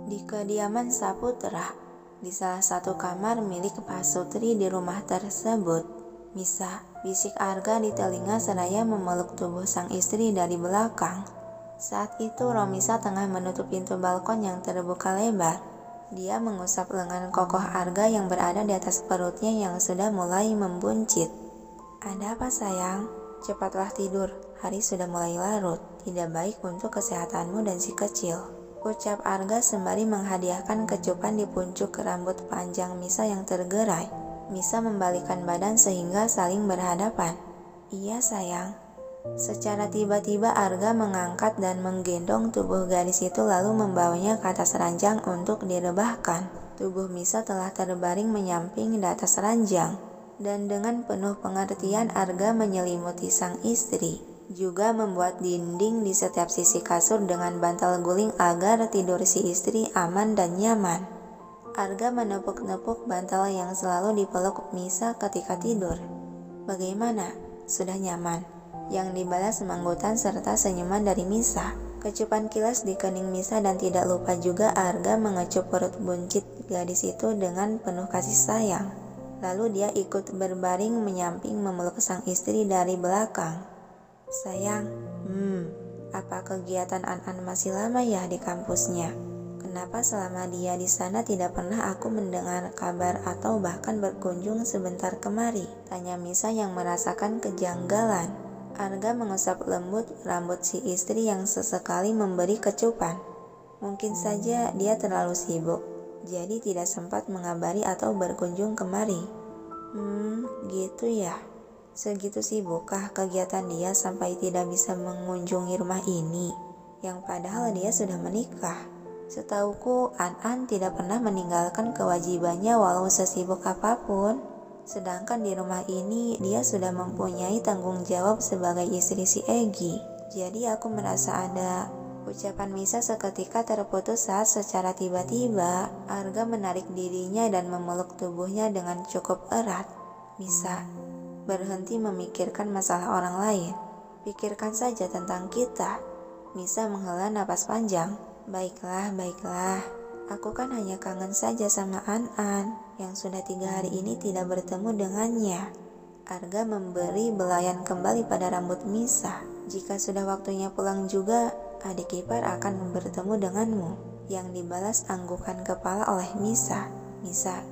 Di kediaman Saputra, di salah satu kamar milik Pak Sutri di rumah tersebut, Misa, bisik Arga di telinga seraya memeluk tubuh sang istri dari belakang. Saat itu Romisa tengah menutup pintu balkon yang terbuka lebar. Dia mengusap lengan kokoh Arga yang berada di atas perutnya yang sudah mulai membuncit. "Ada apa sayang? Cepatlah tidur, hari sudah mulai larut. Tidak baik untuk kesehatanmu dan si kecil," ucap Arga sembari menghadiahkan kecupan di puncuk rambut panjang Misa yang tergerai. Misa membalikkan badan sehingga saling berhadapan. "Iya sayang." Secara tiba-tiba Arga mengangkat dan menggendong tubuh gadis itu lalu membawanya ke atas ranjang untuk direbahkan. Tubuh Misa telah terbaring menyamping di atas ranjang, dan dengan penuh pengertian Arga menyelimuti sang istri, juga membuat dinding di setiap sisi kasur dengan bantal guling agar tidur si istri aman dan nyaman. Arga menepuk-nepuk bantal yang selalu dipeluk Misa ketika tidur. "Bagaimana? Sudah nyaman?" Yang dibalas manggutan serta senyuman dari Misa. Kecupan kilas di kening Misa dan tidak lupa juga Arga mengecup perut buncit gadis itu dengan penuh kasih sayang. Lalu dia ikut berbaring menyamping memeluk sang istri dari belakang. "Sayang, apa kegiatan An-An masih lama ya di kampusnya? Kenapa selama dia di sana tidak pernah aku mendengar kabar atau bahkan berkunjung sebentar kemari?" tanya Misa yang merasakan kejanggalan. Arga mengusap lembut rambut si istri yang sesekali memberi kecupan. Mungkin saja dia terlalu sibuk, jadi tidak sempat mengabari atau berkunjung kemari. Gitu ya. Segitu sibukkah kegiatan dia sampai tidak bisa mengunjungi rumah ini, yang padahal dia sudah menikah? Setauku, An-An tidak pernah meninggalkan kewajibannya walau sesibuk apapun. Sedangkan di rumah ini dia sudah mempunyai tanggung jawab sebagai istri si Egi. Jadi aku merasa ada. Ucapan Misa seketika terputus saat secara tiba-tiba Arga menarik dirinya dan memeluk tubuhnya dengan cukup erat. "Misa, berhenti memikirkan masalah orang lain. Pikirkan saja tentang kita." Misa menghela napas panjang. Baiklah. Aku kan hanya kangen saja sama An-An yang sudah 3 hari ini tidak bertemu dengannya." Arga memberi belayan kembali pada rambut Misa. "Jika sudah waktunya pulang juga, adik ipar akan bertemu denganmu." Yang dibalas anggukan kepala oleh Misa. "Misa,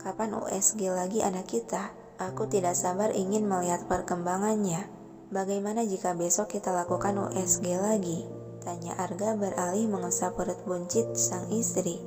kapan USG lagi anak kita? Aku tidak sabar ingin melihat perkembangannya. Bagaimana jika besok kita lakukan USG lagi?" tanya Arga beralih mengusap perut buncit sang istri.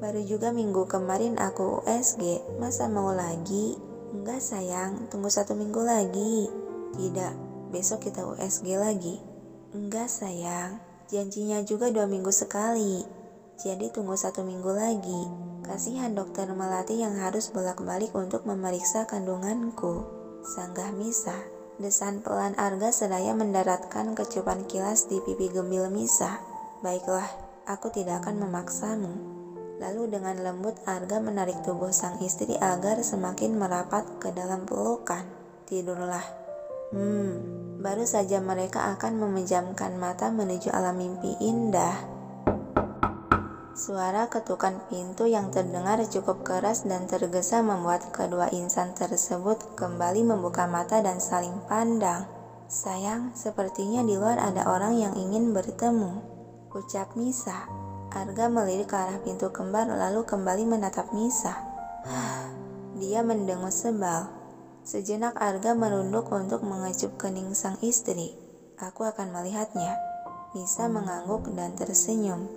"Baru juga minggu kemarin aku USG, masa mau lagi?" "Enggak sayang, tunggu 1 minggu lagi." "Tidak, besok kita USG lagi." "Enggak sayang, janjinya juga 2 minggu sekali. Jadi tunggu 1 minggu lagi. Kasihan dokter Melati yang harus bolak-balik untuk memeriksa kandunganku," sanggah Misa. Desan pelan Arga seraya mendaratkan kecupan kilas di pipi gembil Misa. "Baiklah, aku tidak akan memaksamu." Lalu dengan lembut Arga menarik tubuh sang istri agar semakin merapat ke dalam pelukan. "Tidurlah." Baru saja mereka akan memejamkan mata menuju alam mimpi indah, suara ketukan pintu yang terdengar cukup keras dan tergesa membuat kedua insan tersebut kembali membuka mata dan saling pandang. "Sayang, sepertinya di luar ada orang yang ingin bertemu," ucap Misa. Arga melirik ke arah pintu kembar lalu kembali menatap Misa. Dia mendengus sebal. Sejenak Arga merunduk untuk mengecup kening sang istri. "Aku akan melihatnya." Misa mengangguk dan tersenyum.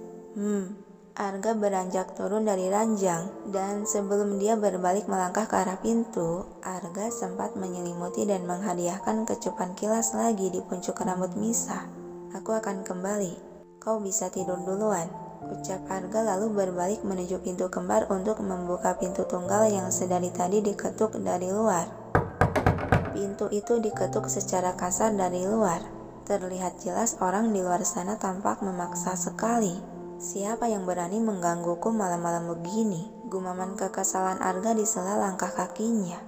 Arga beranjak turun dari ranjang, dan sebelum dia berbalik melangkah ke arah pintu, Arga sempat menyelimuti dan menghadiahkan kecupan kilas lagi di puncuk rambut Misa. "Aku akan kembali, kau bisa tidur duluan," ucap Arga lalu berbalik menuju pintu kembar untuk membuka pintu tunggal yang sedari tadi diketuk dari luar. Pintu itu diketuk secara kasar dari luar. Terlihat jelas orang di luar sana tampak memaksa sekali. "Siapa yang berani menggangguku malam-malam begini?" gumaman kekesalan Arga di sela langkah kakinya.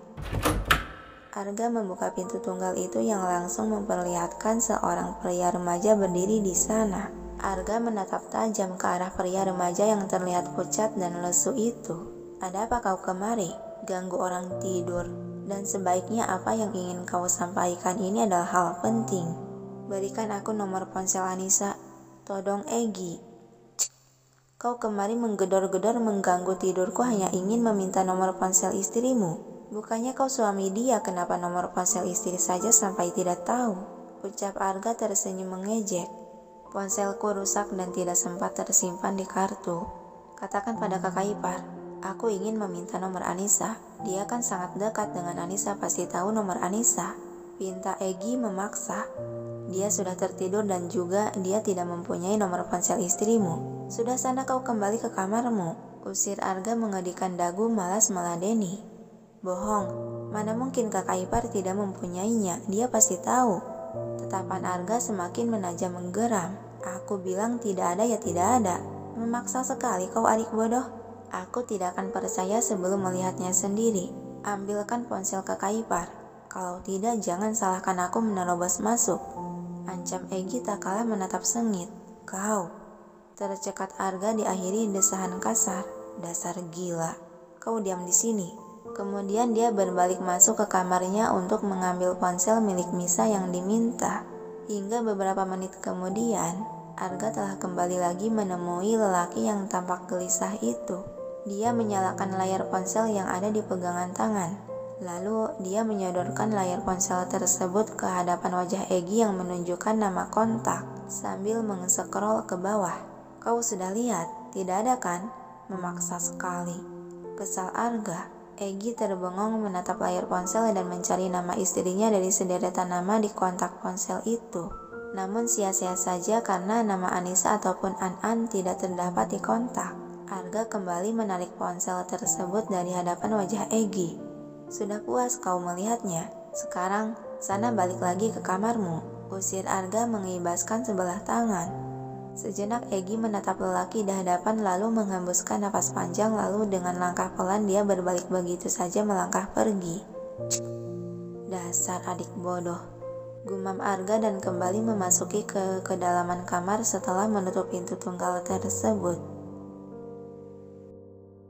Arga membuka pintu tunggal itu yang langsung memperlihatkan seorang pria remaja berdiri di sana. Arga menatap tajam ke arah pria remaja yang terlihat pucat dan lesu itu. "Ada apa kau kemari? Ganggu orang tidur. Dan sebaiknya apa yang ingin kau sampaikan ini adalah hal penting. Berikan aku nomor ponsel Anissa," todong Egi. "Cik, kau kemari menggedor-gedor mengganggu tidurku hanya ingin meminta nomor ponsel istrimu. Bukannya kau suami dia, kenapa nomor ponsel istri saja sampai tidak tahu?" ucap Arga tersenyum mengejek. "Ponselku rusak dan tidak sempat tersimpan di kartu. Katakan pada kakak ipar, aku ingin meminta nomor Anissa. Dia kan sangat dekat dengan Anissa, pasti tahu nomor Anissa," pinta Egi memaksa. "Dia sudah tertidur dan juga dia tidak mempunyai nomor ponsel istrimu. Sudah, sana kau kembali ke kamarmu," usir Arga mengedikan dagu malas meladeni. "Bohong, mana mungkin kakak ipar tidak mempunyainya, dia pasti tahu." Tatapan Arga semakin menajam menggeram. "Aku bilang tidak ada ya tidak ada. Memaksa sekali kau adik bodoh. Aku tidak akan percaya sebelum melihatnya sendiri. Ambilkan ponsel kakak ipar. Kalau tidak jangan salahkan aku menerobos masuk," ancam Egi tak kalah menatap sengit. "Kau," tercekat Arga diakhiri desahan kasar. "Dasar gila. Kau diam di sini." Kemudian dia berbalik masuk ke kamarnya untuk mengambil ponsel milik Misa yang diminta. Hingga beberapa menit kemudian, Arga telah kembali lagi menemui lelaki yang tampak gelisah itu. Dia menyalakan layar ponsel yang ada di pegangan tangan. Lalu dia menyodorkan layar ponsel tersebut ke hadapan wajah Egi yang menunjukkan nama kontak sambil mengesekrol ke bawah. "Kau sudah lihat? Tidak ada kan? Memaksa sekali," kesal Arga. Egi terbengong menatap layar ponsel dan mencari nama istrinya dari sederetan nama di kontak ponsel itu. Namun sia-sia saja karena nama Anissa ataupun An-An tidak terdapat di kontak. Arga kembali menarik ponsel tersebut dari hadapan wajah Egi. "Sudah puas kau melihatnya? Sekarang sana balik lagi ke kamarmu," usir Arga mengibaskan sebelah tangan. Sejenak Egi menatap lelaki di hadapan lalu menghembuskan napas panjang, lalu dengan langkah pelan dia berbalik begitu saja melangkah pergi. "Cik, dasar adik bodoh," gumam Arga dan kembali memasuki ke kedalaman kamar setelah menutup pintu tunggal tersebut.